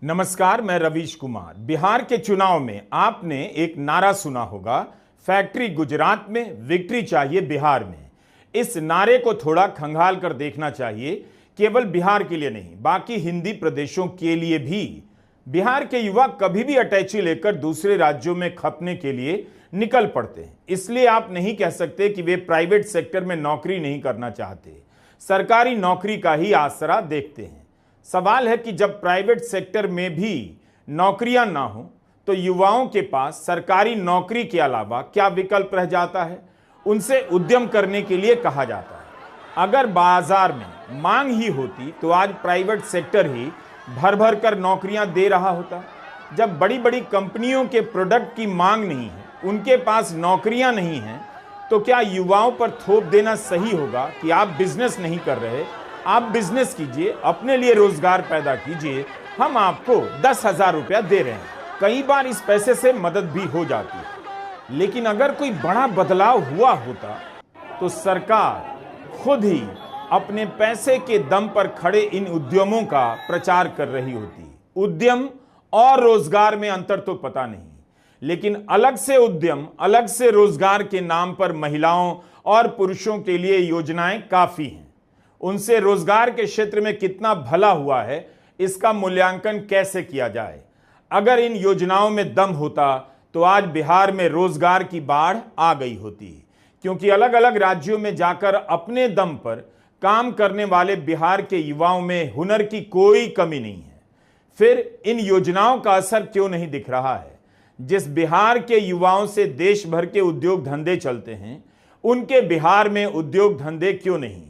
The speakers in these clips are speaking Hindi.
नमस्कार, मैं रवीश कुमार। बिहार के चुनाव में आपने एक नारा सुना होगा, फैक्ट्री गुजरात में, विक्ट्री चाहिए बिहार में। इस नारे को थोड़ा खंगाल कर देखना चाहिए, केवल बिहार के लिए नहीं, बाकी हिंदी प्रदेशों के लिए भी। बिहार के युवा कभी भी अटैची लेकर दूसरे राज्यों में खपने के लिए निकल पड़ते हैं। इसलिए आप नहीं कह सकते कि वे प्राइवेट सेक्टर में नौकरी नहीं करना चाहते, सरकारी नौकरी का ही आसरा देखते हैं। सवाल है कि जब प्राइवेट सेक्टर में भी नौकरियां ना हो तो युवाओं के पास सरकारी नौकरी के अलावा क्या विकल्प रह जाता है? उनसे उद्यम करने के लिए कहा जाता है। अगर बाजार में मांग ही होती तो आज प्राइवेट सेक्टर ही भर भर कर नौकरियां दे रहा होता। जब बड़ी बड़ी कंपनियों के प्रोडक्ट की मांग नहीं है, उनके पास नौकरियां नहीं हैं, तो क्या युवाओं पर थोप देना सही होगा कि आप बिजनेस नहीं कर रहे, आप बिजनेस कीजिए, अपने लिए रोजगार पैदा कीजिए, हम आपको 10,000 रुपया दे रहे हैं। कई बार इस पैसे से मदद भी हो जाती है। लेकिन अगर कोई बड़ा बदलाव हुआ होता तो सरकार खुद ही अपने पैसे के दम पर खड़े इन उद्यमों का प्रचार कर रही होती। उद्यम और रोजगार में अंतर तो पता नहीं, लेकिन अलग से उद्यम, अलग से रोजगार के नाम पर महिलाओं और पुरुषों के लिए योजनाएं काफी हैं। उनसे रोजगार के क्षेत्र में कितना भला हुआ है, इसका मूल्यांकन कैसे किया जाए? अगर इन योजनाओं में दम होता तो आज बिहार में रोजगार की बाढ़ आ गई होती, क्योंकि अलग अलग राज्यों में जाकर अपने दम पर काम करने वाले बिहार के युवाओं में हुनर की कोई कमी नहीं है। फिर इन योजनाओं का असर क्यों नहीं दिख रहा है? जिस बिहार के युवाओं से देश भर के उद्योग धंधे चलते हैं, उनके बिहार में उद्योग धंधे क्यों नहीं?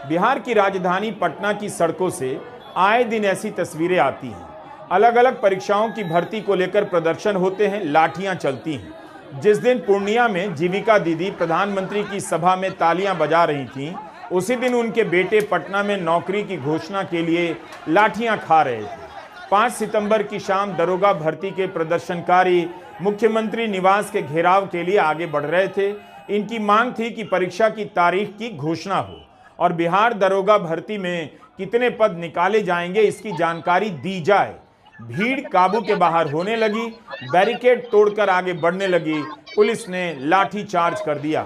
बिहार की राजधानी पटना की सड़कों से आए दिन ऐसी तस्वीरें आती हैं। अलग अलग परीक्षाओं की भर्ती को लेकर प्रदर्शन होते हैं, लाठियां चलती हैं। जिस दिन पूर्णिया में जीविका दीदी प्रधानमंत्री की सभा में तालियां बजा रही थीं, उसी दिन उनके बेटे पटना में नौकरी की घोषणा के लिए लाठियां खा रहे थे। 5 सितंबर की शाम दरोगा भर्ती के प्रदर्शनकारी मुख्यमंत्री निवास के घेराव के लिए आगे बढ़ रहे थे। इनकी मांग थी कि परीक्षा की तारीख की घोषणा हो और बिहार दरोगा भर्ती में कितने पद निकाले जाएंगे, इसकी जानकारी दी जाए। भीड़ काबू के बाहर होने लगी, बैरिकेड तोड़कर आगे बढ़ने लगी, पुलिस ने लाठी चार्ज कर दिया।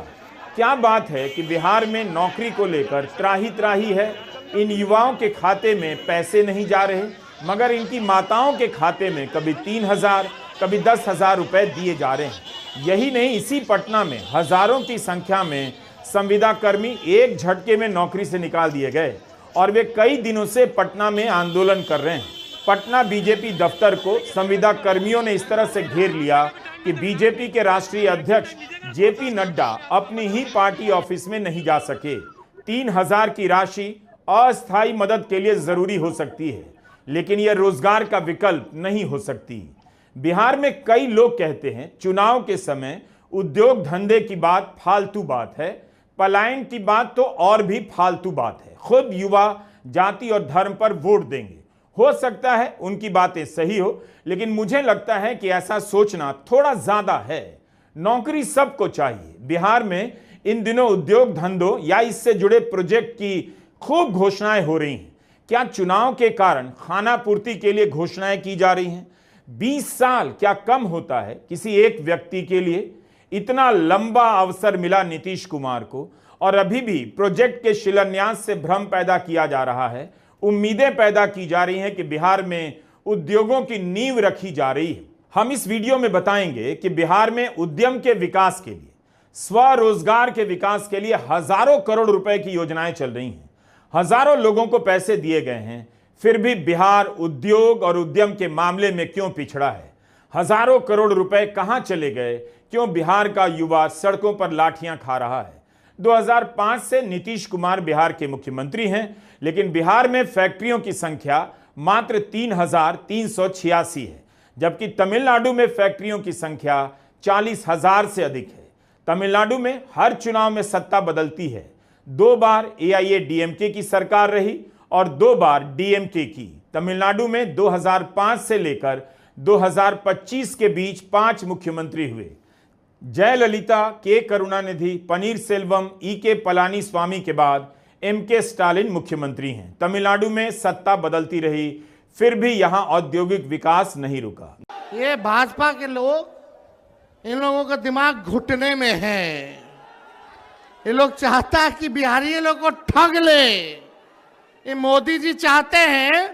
क्या बात है कि बिहार में नौकरी को लेकर त्राही त्राही है। इन युवाओं के खाते में पैसे नहीं जा रहे, मगर इनकी माताओं के खाते में कभी 3,000, कभी 10,000 रुपए दिए जा रहे हैं। यही नहीं, इसी पटना में हजारों की संख्या में संविदा कर्मी एक झटके में नौकरी से निकाल दिए गए और वे कई दिनों से पटना में आंदोलन कर रहे हैं। पटना बीजेपी दफ्तर को संविदा कर्मियों ने इस तरह से घेर लिया कि बीजेपी के राष्ट्रीय अध्यक्ष जेपी नड्डा अपनी ही पार्टी ऑफिस में नहीं जा सके। 3,000 की राशि अस्थायी मदद के लिए जरूरी हो सकती है, लेकिन यह रोजगार का विकल्प नहीं हो सकती। बिहार में कई लोग कहते हैं चुनाव के समय उद्योग धंधे की बात फालतू बात है, पलायन की बात तो और भी फालतू बात है। खुद युवा जाति और धर्म पर वोट देंगे। हो सकता है उनकी बातें सही हो, लेकिन मुझे लगता है कि ऐसा सोचना थोड़ा ज्यादा है। नौकरी सबको चाहिए। बिहार में इन दिनों उद्योग धंधों या इससे जुड़े प्रोजेक्ट की खूब घोषणाएं हो रही हैं। क्या चुनाव के कारण खाना पूर्ति के लिए घोषणाएं की जा रही हैं? 20 साल क्या कम होता है किसी एक व्यक्ति के लिए? इतना लंबा अवसर मिला नीतीश कुमार को और अभी भी प्रोजेक्ट के शिलान्यास से भ्रम पैदा किया जा रहा है। उम्मीदें पैदा की जा रही हैं कि बिहार में उद्योगों की नींव रखी जा रही है। हम इस वीडियो में बताएंगे कि बिहार में उद्यम के विकास के लिए, स्वरोजगार के विकास के लिए हजारों करोड़ रुपए की योजनाएं चल रही हैं। हजारों लोगों को पैसे दिए गए हैं, फिर भी बिहार उद्योग और उद्यम के मामले में क्यों पिछड़ा है? हजारों करोड़ रुपए कहां चले गए? क्यों बिहार का युवा सड़कों पर लाठियां खा रहा है? 2005 से नीतीश कुमार बिहार के मुख्यमंत्री हैं, लेकिन बिहार में फैक्ट्रियों की संख्या मात्र 3,386 है, जबकि तमिलनाडु में फैक्ट्रियों की संख्या 40,000 से अधिक है। तमिलनाडु में हर चुनाव में सत्ता बदलती है। 2 बार एआईएडीएमके की सरकार रही और 2 बार डीएमके की। तमिलनाडु में 2005 से लेकर 2025 के बीच 5 मुख्यमंत्री हुए। जयललिता, के करुणानिधि, पनीर सेल्वम, के पलानी स्वामी के बाद के स्टालिन मुख्यमंत्री हैं। तमिलनाडु में सत्ता बदलती रही, फिर भी यहां औद्योगिक विकास नहीं रुका। ये भाजपा के लोग, इन लोगों का दिमाग घुटने में है। ये लोग चाहता है कि बिहारी लोग को ठग ले। ये मोदी जी चाहते हैं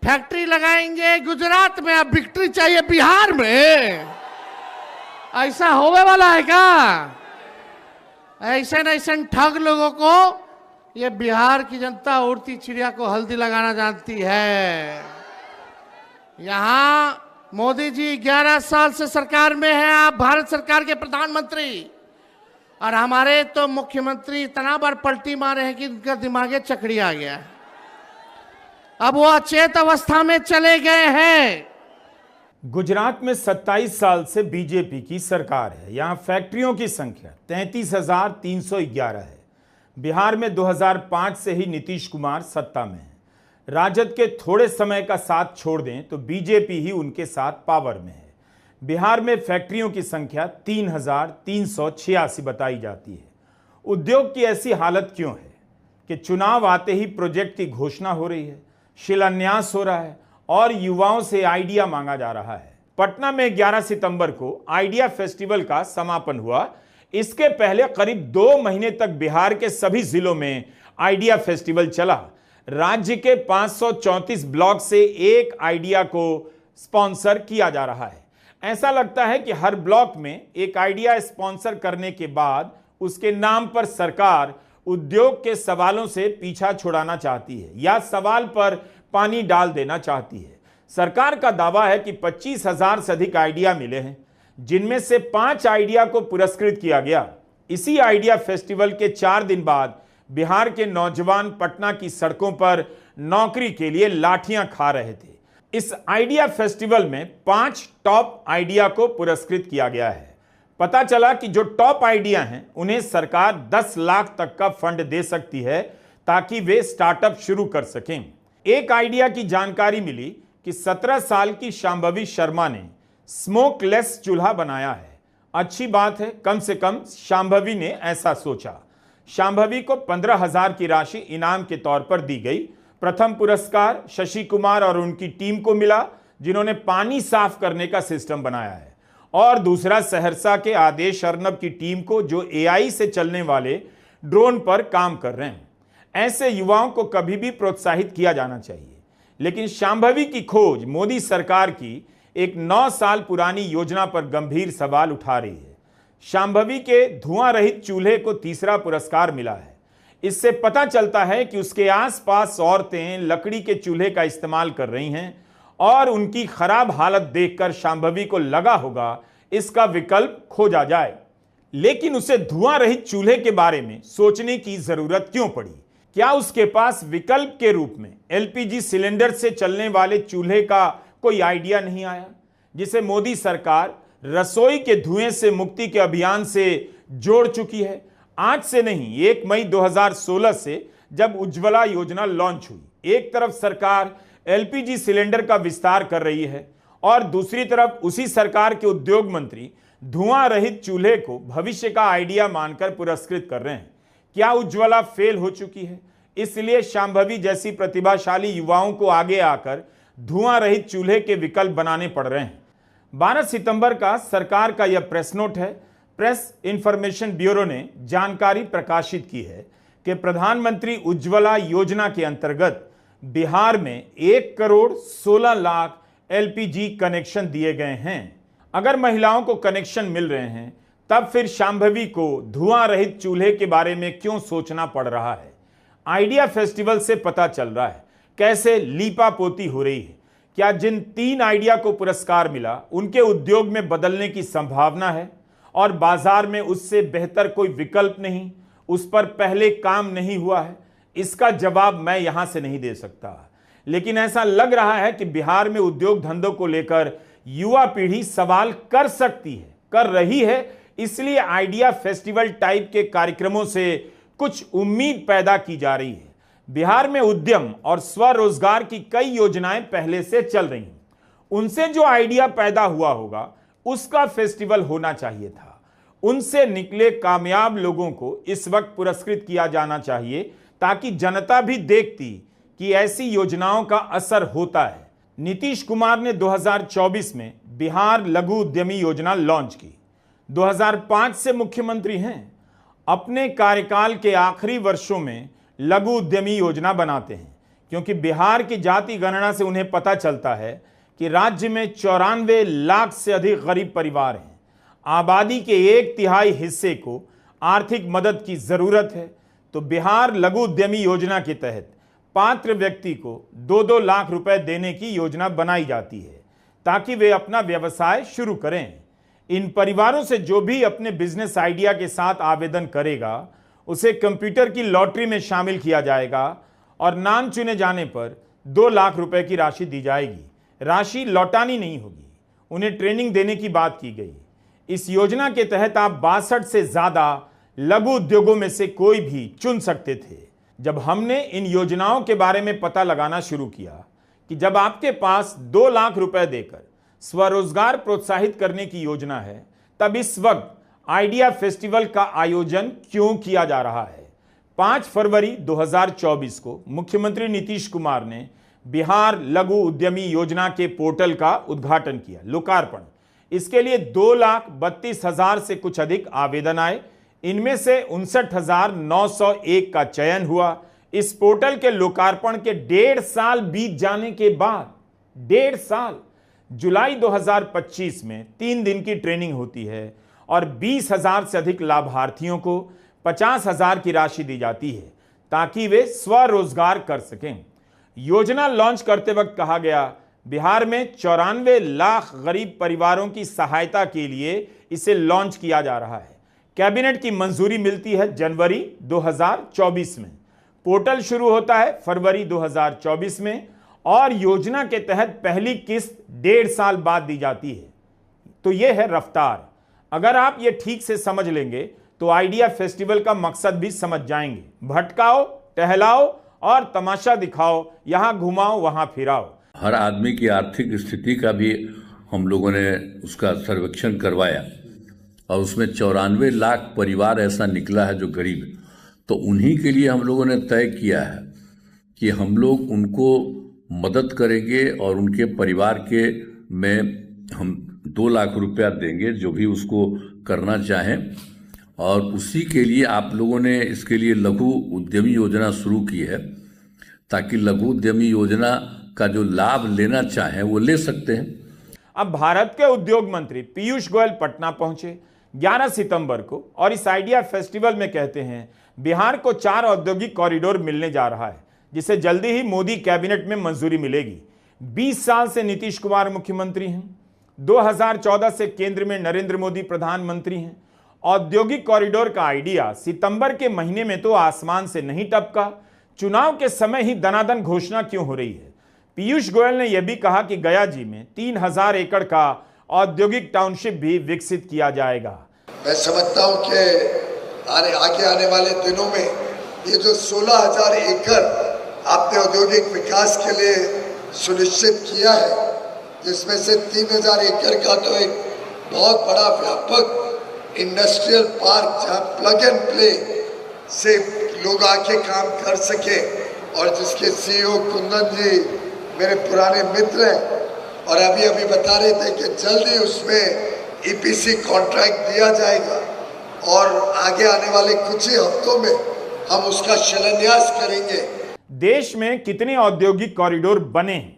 फैक्ट्री लगाएंगे गुजरात में, अब विक्ट्री चाहिए बिहार में। ऐसा होने वाला है क्या? ऐसे ठग लोगों को ये बिहार की जनता उड़ती चिड़िया को हल्दी लगाना जानती है। यहां मोदी जी 11 साल से सरकार में है, आप भारत सरकार के प्रधानमंत्री, और हमारे तो मुख्यमंत्री इतना बार पलटी मारे हैं कि उनका दिमागे चकड़ी आ गया है। अब वो अचेत अवस्था में चले गए हैं। गुजरात में 27 साल से बीजेपी की सरकार है। यहां फैक्ट्रियों की संख्या 33,311 है। बिहार में 2005 से ही नीतीश कुमार सत्ता में है। राजद के थोड़े समय का साथ छोड़ दें तो बीजेपी ही उनके साथ पावर में है। बिहार में फैक्ट्रियों की संख्या 3,386 बताई जाती है। उद्योग की ऐसी हालत क्यों है कि चुनाव आते ही प्रोजेक्ट की घोषणा हो रही है, शिलान्यास हो रहा है और युवाओं से आइडिया मांगा जा रहा है। पटना में 11 सितंबर को आइडिया फेस्टिवल का समापन हुआ। इसके पहले करीब 2 महीने तक बिहार के सभी जिलों में आइडिया फेस्टिवल चला। राज्य के 534 ब्लॉक से एक आइडिया को स्पॉन्सर किया जा रहा है। ऐसा लगता है कि हर ब्लॉक में एक आइडिया स्पॉन्सर करने के बाद उसके नाम पर सरकार उद्योग के सवालों से पीछा छुड़ाना चाहती है या सवाल पर पानी डाल देना चाहती है। सरकार का दावा है कि 25,000 से अधिक आइडिया मिले हैं, जिनमें से 5 आइडिया को पुरस्कृत किया गया। इसी आइडिया फेस्टिवल के 4 दिन बाद बिहार के नौजवान पटना की सड़कों पर नौकरी के लिए लाठियां खा रहे थे। इस आइडिया फेस्टिवल में 5 टॉप आइडिया को पुरस्कृत किया गया है। पता चला कि जो टॉप आइडिया हैं उन्हें सरकार 10 लाख तक का फंड दे सकती है ताकि वे स्टार्टअप शुरू कर सकें। एक आइडिया की जानकारी मिली कि 17 साल की शांभवी शर्मा ने स्मोकलेस चूल्हा बनाया है। अच्छी बात है, कम से कम शांभवी ने ऐसा सोचा। शांभवी को 15,000 की राशि इनाम के तौर पर दी गई। प्रथम पुरस्कार शशि कुमार और उनकी टीम को मिला, जिन्होंने पानी साफ करने का सिस्टम बनाया है, और दूसरा सहरसा के आदेश अर्नब की टीम को, जो एआई से चलने वाले ड्रोन पर काम कर रहे हैं। ऐसे युवाओं को कभी भी प्रोत्साहित किया जाना चाहिए। लेकिन शांभवी की खोज मोदी सरकार की एक 9 साल पुरानी योजना पर गंभीर सवाल उठा रही है। शांभवी के धुआं रहित चूल्हे को तीसरा पुरस्कार मिला है। इससे पता चलता है कि उसके आसपास औरतें लकड़ी के चूल्हे का इस्तेमाल कर रही हैं और उनकी खराब हालत देखकर शांभवी को लगा होगा इसका विकल्प खोजा जाए। लेकिन उसे धुआं रहित चूल्हे के बारे में सोचने की जरूरत क्यों पड़ी? क्या उसके पास विकल्प के रूप में एलपीजी सिलेंडर से चलने वाले चूल्हे का कोई आइडिया नहीं आया, जिसे मोदी सरकार रसोई के धुएं से मुक्ति के अभियान से जोड़ चुकी है? आज से नहीं, 1 मई 2016 से जब उज्ज्वला योजना लॉन्च हुई, एक तरफ सरकार एलपीजी सिलेंडर का विस्तार कर रही है और दूसरी तरफ उसी सरकार के उद्योग मंत्री धुआं रहित चूल्हे को भविष्य का आइडिया मानकर पुरस्कृत कर रहे हैं। क्या उज्ज्वला फेल हो चुकी है? इसलिए शांभवी जैसी प्रतिभाशाली युवाओं को आगे आकर धुआं रहित चूल्हे के विकल्प बनाने पड़ रहे हैं। 12 सितंबर का सरकार का यह प्रेस नोट है। प्रेस इंफॉर्मेशन ब्यूरो ने जानकारी प्रकाशित की है कि प्रधानमंत्री उज्ज्वला योजना के अंतर्गत बिहार में 1 करोड़ 16 लाख एलपीजी कनेक्शन दिए गए हैं। अगर महिलाओं को कनेक्शन मिल रहे हैं, तब फिर शांभवी को धुआं रहित चूल्हे के बारे में क्यों सोचना पड़ रहा है? आइडिया फेस्टिवल से पता चल रहा है कैसे लीपापोती हो रही है। क्या जिन 3 आइडिया को पुरस्कार मिला उनके उद्योग में बदलने की संभावना है और बाजार में उससे बेहतर कोई विकल्प नहीं, उस पर पहले काम नहीं हुआ है? इसका जवाब मैं यहां से नहीं दे सकता, लेकिन ऐसा लग रहा है कि बिहार में उद्योग धंधों को लेकर युवा पीढ़ी सवाल कर सकती है, कर रही है। इसलिए आइडिया फेस्टिवल टाइप के कार्यक्रमों से कुछ उम्मीद पैदा की जा रही है। बिहार में उद्यम और स्वरोजगार की कई योजनाएं पहले से चल रही हैं। उनसे जो आइडिया पैदा हुआ होगा उसका फेस्टिवल होना चाहिए था। उनसे निकले कामयाब लोगों को इस वक्त पुरस्कृत किया जाना चाहिए, ताकि जनता भी देखती कि ऐसी योजनाओं का असर होता है। नीतीश कुमार ने 2024 में बिहार लघु उद्यमी योजना लॉन्च की। 2005 से मुख्यमंत्री हैं। अपने कार्यकाल के आखिरी वर्षों में लघु उद्यमी योजना बनाते हैं, क्योंकि बिहार की जाति गणना से उन्हें पता चलता है कि राज्य में 94 लाख से अधिक गरीब परिवार हैं। आबादी के 1/3 हिस्से को आर्थिक मदद की जरूरत है। तो बिहार लघु उद्यमी योजना के तहत पात्र व्यक्ति को 2-2 लाख रुपए देने की योजना बनाई जाती है, ताकि वे अपना व्यवसाय शुरू करें। इन परिवारों से जो भी अपने बिजनेस आइडिया के साथ आवेदन करेगा, उसे कंप्यूटर की लॉटरी में शामिल किया जाएगा और नाम चुने जाने पर 2 लाख रुपए की राशि दी जाएगी। राशि लौटानी नहीं होगी, उन्हें ट्रेनिंग देने की बात की गई। इस योजना के तहत आप 62 से ज्यादा लघु उद्योगों में से कोई भी चुन सकते थे। जब हमने इन योजनाओं के बारे में पता लगाना शुरू किया कि जब आपके पास 2 लाख रुपए देकर स्वरोजगार प्रोत्साहित करने की योजना है, तब इस वक्त आइडिया फेस्टिवल का आयोजन क्यों किया जा रहा है। 5 फरवरी 2024 को मुख्यमंत्री नीतीश कुमार ने बिहार लघु उद्यमी योजना के पोर्टल का उद्घाटन किया, लोकार्पण। इसके लिए 2,32,000 से कुछ अधिक आवेदन आए। इनमें से 59,901 का चयन हुआ। इस पोर्टल के लोकार्पण के 1.5 साल बीत जाने के बाद, 1.5 साल, जुलाई 2025 में 3 दिन की ट्रेनिंग होती है और 20,000 से अधिक लाभार्थियों को 50,000 की राशि दी जाती है, ताकि वे स्वरोजगार कर सकें। योजना लॉन्च करते वक्त कहा गया, बिहार में 94 लाख गरीब परिवारों की सहायता के लिए इसे लॉन्च किया जा रहा है। कैबिनेट की मंजूरी मिलती है जनवरी 2024 में। पोर्टल शुरू होता है फरवरी 2024 में और योजना के तहत पहली किस्त 1.5 साल बाद दी जाती है। तो यह है रफ्तार। अगर आप ये ठीक से समझ लेंगे तो आइडिया फेस्टिवल का मकसद भी समझ जाएंगे। भटकाओ, टहलाओ और तमाशा दिखाओ, यहां घुमाओ वहां फिराओ। हर आदमी की आर्थिक स्थिति का भी हम लोगों ने उसका सर्वेक्षण करवाया और उसमें 94 लाख परिवार ऐसा निकला है जो गरीब है। तो उन्हीं के लिए हम लोगों ने तय किया है कि हम लोग उनको मदद करेंगे और उनके परिवार के में हम 2 लाख रुपया देंगे, जो भी उसको करना चाहें। और उसी के लिए आप लोगों ने इसके लिए लघु उद्यमी योजना शुरू की है, ताकि लघु उद्यमी योजना का जो लाभ लेना चाहें वो ले सकते हैं। अब भारत के उद्योग मंत्री पीयूष गोयल पटना पहुंचे 11 सितंबर को और इस आइडिया फेस्टिवल में कहते हैं बिहार को 4 औद्योगिक कॉरिडोर मिलने जा रहा है, जिसे जल्दी ही मोदी कैबिनेट में मंजूरी मिलेगी। 20 साल से नीतीश कुमार मुख्यमंत्री हैं, 2014 से केंद्र में नरेंद्र मोदी प्रधानमंत्री हैं। औद्योगिक कॉरिडोर का आइडिया सितंबर के महीने में तो आसमान से नहीं टपका, चुनाव के समय ही दनादन घोषणा क्यों हो रही है। पीयूष गोयल ने यह भी कहा कि गया जी में 3,000 एकड़ का औद्योगिक टाउनशिप भी विकसित किया जाएगा। मैं समझता हूं कि आगे आने वाले दिनों में ये जो 16,000 एकड़ आपने औद्योगिक विकास के लिए सुनिश्चित किया है, जिसमें से 3,000 एकड़ का तो एक बहुत बड़ा व्यापक इंडस्ट्रियल पार्क, जहां प्लग एंड प्ले से लोग आके काम कर सके, और जिसके सीईओ कुंदन जी मेरे पुराने मित्र हैं और अभी बता रहे थे कि जल्दी उसमें ईपीसी कॉन्ट्रैक्ट दिया जाएगा और आगे आने वाले कुछ ही हफ्तों में हम उसका शिलान्यास करेंगे। देश में कितने औद्योगिक कॉरिडोर बने हैं,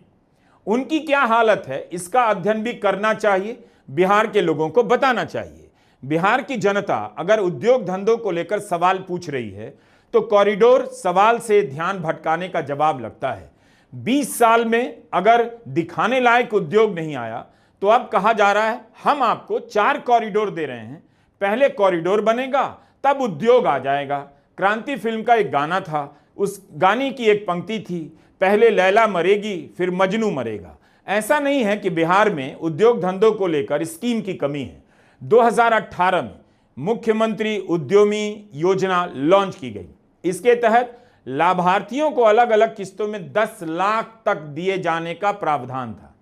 उनकी क्या हालत है, इसका अध्ययन भी करना चाहिए, बिहार के लोगों को बताना चाहिए। बिहार की जनता अगर उद्योग धंधों को लेकर सवाल पूछ रही है तो कॉरिडोर सवाल से ध्यान भटकाने का जवाब लगता है। 20 साल में अगर दिखाने लायक उद्योग नहीं आया तो अब कहा जा रहा है हम आपको 4 कॉरिडोर दे रहे हैं, पहले कॉरिडोर बनेगा तब उद्योग आ जाएगा। क्रांति फिल्म का एक गाना था, उस गाने की एक पंक्ति थी, पहले लैला मरेगी फिर मजनू मरेगा। ऐसा नहीं है कि बिहार में उद्योग धंधों को लेकर स्कीम की कमी है। 2018 में मुख्यमंत्री उद्यमी योजना लॉन्च की गई। इसके तहत लाभार्थियों को अलग अलग किस्तों में 10 लाख तक दिए जाने का प्रावधान था।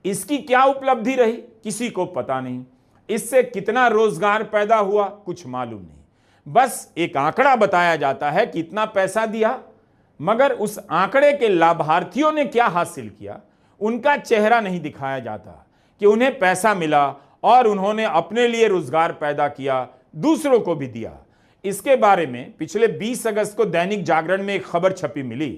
इसकी क्या उपलब्धि रही, किसी को पता नहीं। इससे कितना रोजगार पैदा हुआ कुछ मालूम नहीं। बस एक आंकड़ा बताया जाता है कि इतना पैसा दिया, मगर उस आंकड़े के लाभार्थियों ने क्या हासिल किया उनका चेहरा नहीं दिखाया जाता कि उन्हें पैसा मिला और उन्होंने अपने लिए रोजगार पैदा किया, दूसरों को भी दिया। इसके बारे में पिछले 20 अगस्त को दैनिक जागरण में एक खबर छपी मिली।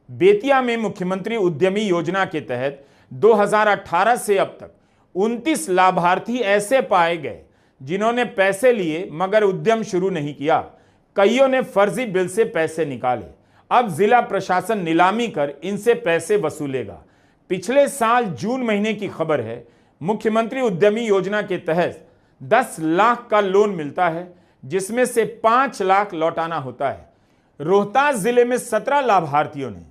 बेतिया में मुख्यमंत्री उद्यमी योजना के तहत 2018 से अब तक 29 लाभार्थी ऐसे पाए गए जिन्होंने पैसे लिए मगर उद्यम शुरू नहीं किया। कईयों ने फर्जी बिल से पैसे निकाले। अब जिला प्रशासन नीलामी कर इनसे पैसे वसूलेगा। पिछले साल जून महीने की खबर है, मुख्यमंत्री उद्यमी योजना के तहत 10 लाख का लोन मिलता है, जिसमें से 5 लाख लौटाना होता है। रोहतास जिले में 17 लाभार्थियों ने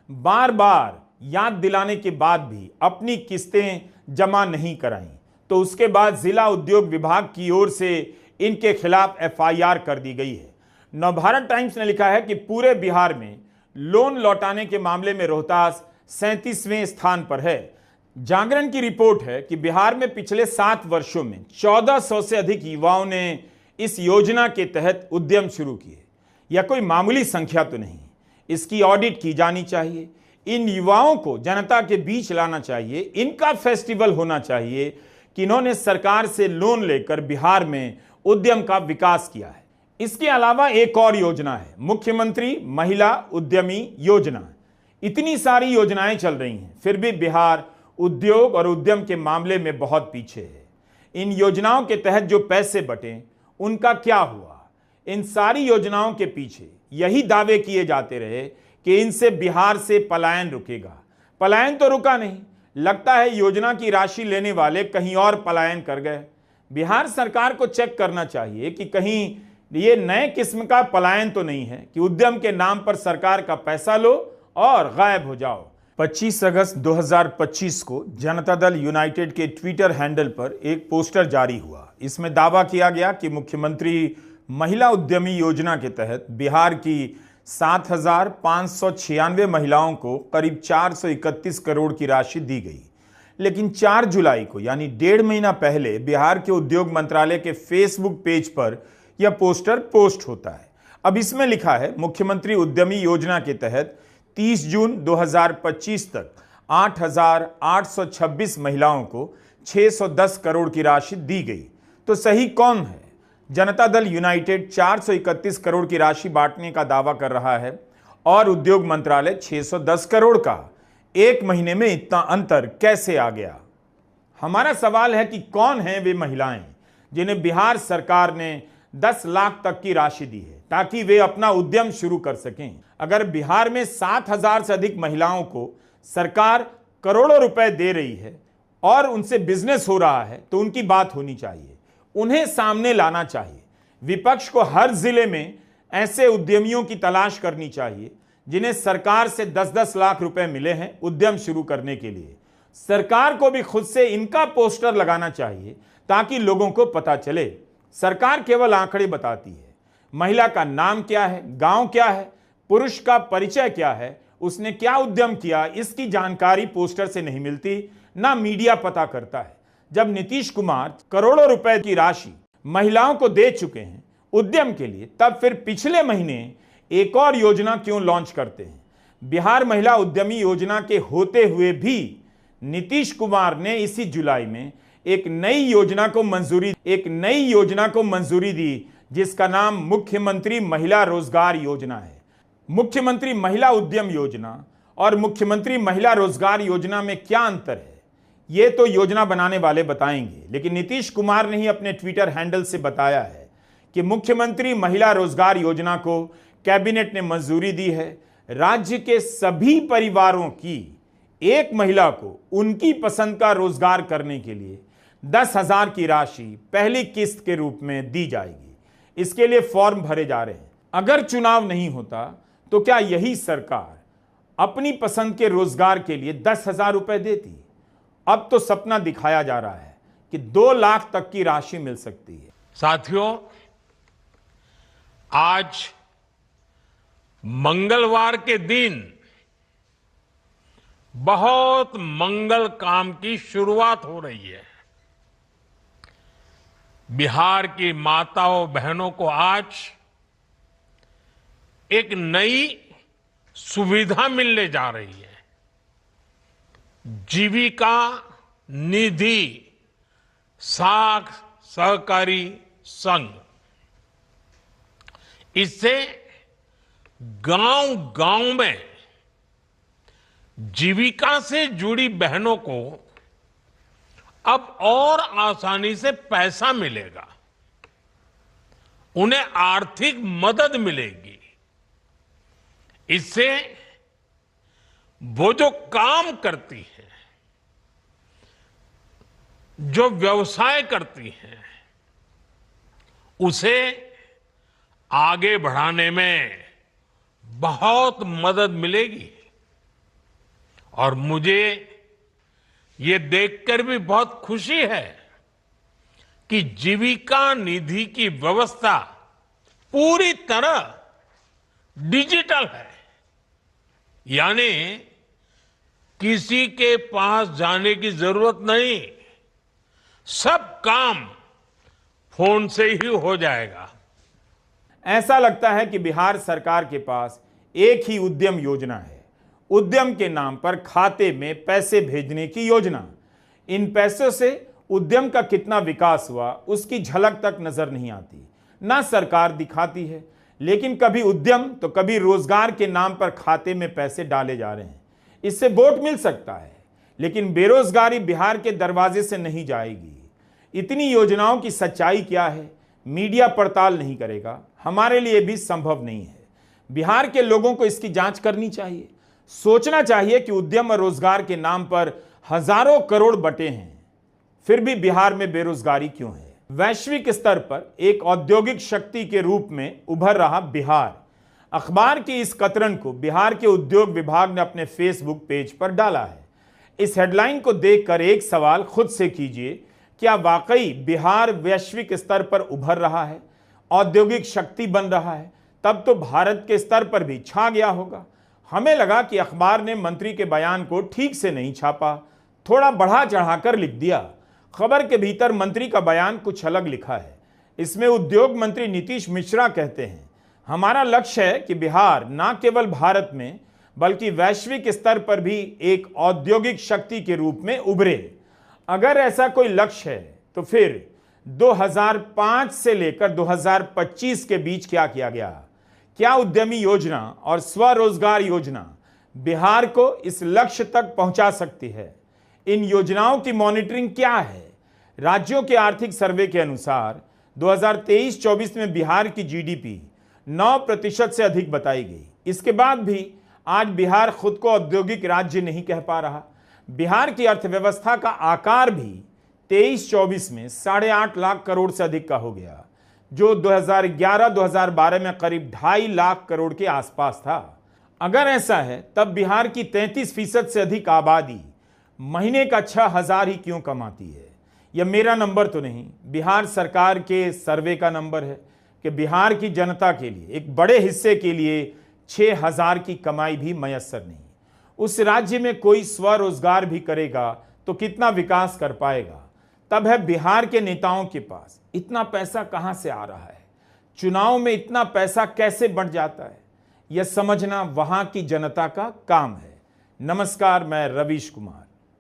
बार बार याद दिलाने के बाद भी अपनी किस्तें जमा नहीं कराई, तो उसके बाद जिला उद्योग विभाग की ओर से इनके खिलाफ एफआईआर कर दी गई है। नवभारत टाइम्स ने लिखा है कि पूरे बिहार में लोन लौटाने के मामले में रोहतास 37वें स्थान पर है। जागरण की रिपोर्ट है कि बिहार में पिछले 7 वर्षों में 1400 से अधिक युवाओं ने इस योजना के तहत उद्यम शुरू किए। यह कोई मामूली संख्या तो नहीं, इसकी ऑडिट की जानी चाहिए। इन युवाओं को जनता के बीच लाना चाहिए, इनका फेस्टिवल होना चाहिए कि इन्होंने सरकार से लोन लेकर बिहार में उद्यम का विकास किया है। इसके अलावा एक और योजना है, मुख्यमंत्री महिला उद्यमी योजना। इतनी सारी योजनाएं चल रही हैं, फिर भी बिहार उद्योग और उद्यम के मामले में बहुत पीछे है। इन योजनाओं के तहत जो पैसे बटे उनका क्या हुआ? इन सारी योजनाओं के पीछे यही दावे किए जाते रहे कि इनसे बिहार से पलायन रुकेगा। पलायन तो रुका नहीं, लगता है योजना की राशि लेने वाले कहीं और पलायन कर गए। बिहार सरकार को चेक करना चाहिए कि कहीं ये नए किस्म का पलायन तो नहीं है कि उद्यम के नाम पर सरकार का पैसा लो और गायब हो जाओ। 25 अगस्त 2025 को जनता दल यूनाइटेड के ट्विटर हैंडल पर एक पोस्टर जारी हुआ। इसमें दावा किया गया कि मुख्यमंत्री महिला उद्यमी योजना के तहत बिहार की 7,596 महिलाओं को करीब 431 करोड़ की राशि दी गई। लेकिन 4 जुलाई को यानी 1.5 महीना पहले बिहार के उद्योग मंत्रालय के फेसबुक पेज पर यह पोस्टर पोस्ट होता है। अब इसमें लिखा है, मुख्यमंत्री उद्यमी योजना के तहत 30 जून 2025 तक 8,826 महिलाओं को 610 करोड़ की राशि दी गई। तो सही कौन है? जनता दल यूनाइटेड 431 करोड़ की राशि बांटने का दावा कर रहा है और उद्योग मंत्रालय 610 करोड़ का। एक महीने में इतना अंतर कैसे आ गया? हमारा सवाल है कि कौन हैं वे महिलाएं जिन्हें बिहार सरकार ने 10 लाख तक की राशि दी है ताकि वे अपना उद्यम शुरू कर सकें। अगर बिहार में 7,000 से अधिक महिलाओं को सरकार करोड़ों रुपए दे रही है और उनसे बिजनेस हो रहा है तो उनकी बात होनी चाहिए, उन्हें सामने लाना चाहिए। विपक्ष को हर जिले में ऐसे उद्यमियों की तलाश करनी चाहिए जिन्हें सरकार से 10-10 लाख रुपए मिले हैं उद्यम शुरू करने के लिए। सरकार को भी खुद से इनका पोस्टर लगाना चाहिए ताकि लोगों को पता चले। सरकार केवल आंकड़े बताती है, महिला का नाम क्या है, गांव क्या है, पुरुष का परिचय क्या है, उसने क्या उद्यम किया, इसकी जानकारी पोस्टर से नहीं मिलती, ना मीडिया पता करता है। जब नीतीश कुमार करोड़ों रुपए की राशि महिलाओं को दे चुके हैं उद्यम के लिए, तब फिर पिछले महीने एक और योजना क्यों लॉन्च करते हैं? बिहार महिला उद्यमी योजना के होते हुए भी नीतीश कुमार ने इसी जुलाई में एक नई योजना को मंजूरी दी जिसका नाम मुख्यमंत्री महिला रोजगार योजना है। मुख्यमंत्री महिला उद्यम योजना और मुख्यमंत्री महिला रोजगार योजना में क्या अंतर है, ये तो योजना बनाने वाले बताएंगे, लेकिन नीतीश कुमार ने ही अपने ट्विटर हैंडल से बताया है कि मुख्यमंत्री महिला रोजगार योजना को कैबिनेट ने मंजूरी दी है। राज्य के सभी परिवारों की एक महिला को उनकी पसंद का रोजगार करने के लिए 10,000 की राशि पहली किस्त के रूप में दी जाएगी। इसके लिए फॉर्म भरे जा रहे हैं। अगर चुनाव नहीं होता तो क्या यही सरकार अपनी पसंद के रोजगार के लिए 10,000 रुपए देती? अब तो सपना दिखाया जा रहा है कि 2 लाख तक की राशि मिल सकती है। साथियों, आज मंगलवार के दिन बहुत मंगल काम की शुरुआत हो रही है। बिहार की माताओं बहनों को आज एक नई सुविधा मिलने जा रही है। जीविका निधि साख सहकारी संघ। इससे गांव-गांव में जीविका से जुड़ी बहनों को अब और आसानी से पैसा मिलेगा, उन्हें आर्थिक मदद मिलेगी। इससे वो जो काम करती हैं, जो व्यवसाय करती हैं, उसे आगे बढ़ाने में बहुत मदद मिलेगी। और मुझे ये देखकर भी बहुत खुशी है कि जीविका निधि की व्यवस्था पूरी तरह डिजिटल है। यानी किसी के पास जाने की जरूरत नहीं, सब काम फोन से ही हो जाएगा। ऐसा लगता है कि बिहार सरकार के पास एक ही उद्यम योजना है, उद्यम के नाम पर खाते में पैसे भेजने की योजना। इन पैसों से उद्यम का कितना विकास हुआ उसकी झलक तक नजर नहीं आती, ना सरकार दिखाती है। लेकिन कभी उद्यम तो कभी रोजगार के नाम पर खाते में पैसे डाले जा रहे हैं। इससे वोट मिल सकता है, लेकिन बेरोजगारी बिहार के दरवाजे से नहीं जाएगी। इतनी योजनाओं की सच्चाई क्या है, मीडिया पड़ताल नहीं करेगा, हमारे लिए भी संभव नहीं है। बिहार के लोगों को इसकी जांच करनी चाहिए, सोचना चाहिए कि उद्यम और रोजगार के नाम पर हजारों करोड़ बटे हैं, फिर भी बिहार में बेरोजगारी क्यों है। वैश्विक स्तर पर एक औद्योगिक शक्ति के रूप में उभर रहा बिहार, अखबार की इस कतरन को बिहार के उद्योग विभाग ने अपने फेसबुक पेज पर डाला है। इस हेडलाइन को देखकर एक सवाल खुद से कीजिए, क्या वाकई बिहार वैश्विक स्तर पर उभर रहा है, औद्योगिक शक्ति बन रहा है? तब तो भारत के स्तर पर भी छा गया होगा। हमें लगा कि अखबार ने मंत्री के बयान को ठीक से नहीं छापा, थोड़ा बढ़ा चढ़ाकर लिख दिया। खबर के भीतर मंत्री का बयान कुछ अलग लिखा है। इसमें उद्योग मंत्री नीतीश मिश्रा कहते हैं, हमारा लक्ष्य है कि बिहार न केवल भारत में बल्कि वैश्विक स्तर पर भी एक औद्योगिक शक्ति के रूप में उभरे। अगर ऐसा कोई लक्ष्य है तो फिर 2005 से लेकर 2025 के बीच क्या किया गया? क्या उद्यमी योजना और स्वरोजगार योजना बिहार को इस लक्ष्य तक पहुंचा सकती है? इन योजनाओं की मॉनिटरिंग क्या है? राज्यों के आर्थिक सर्वे के अनुसार 2023-24 में बिहार की जीडीपी 9% से अधिक बताई गई। इसके बाद भी आज बिहार खुद को औद्योगिक राज्य नहीं कह पा रहा। बिहार की अर्थव्यवस्था का आकार भी 23-24 में 8.5 लाख करोड़ से अधिक का हो गया, जो 2011-2012 में करीब 2.5 लाख करोड़ के आसपास था। अगर ऐसा है तब बिहार की 33% से अधिक आबादी महीने का 6,000 ही क्यों कमाती है? यह मेरा नंबर तो नहीं, बिहार सरकार के सर्वे का नंबर है कि बिहार की जनता के लिए, एक बड़े हिस्से के लिए 6,000 की कमाई भी मयस्सर नहीं। उस राज्य में कोई स्वरोजगार भी करेगा तो कितना विकास कर पाएगा? तब है बिहार के नेताओं के पास इतना पैसा कहां से आ रहा है? चुनाव में इतना पैसा कैसे बढ़ जाता है? यह समझना वहां की जनता का काम है। नमस्कार, मैं रवीश कुमार।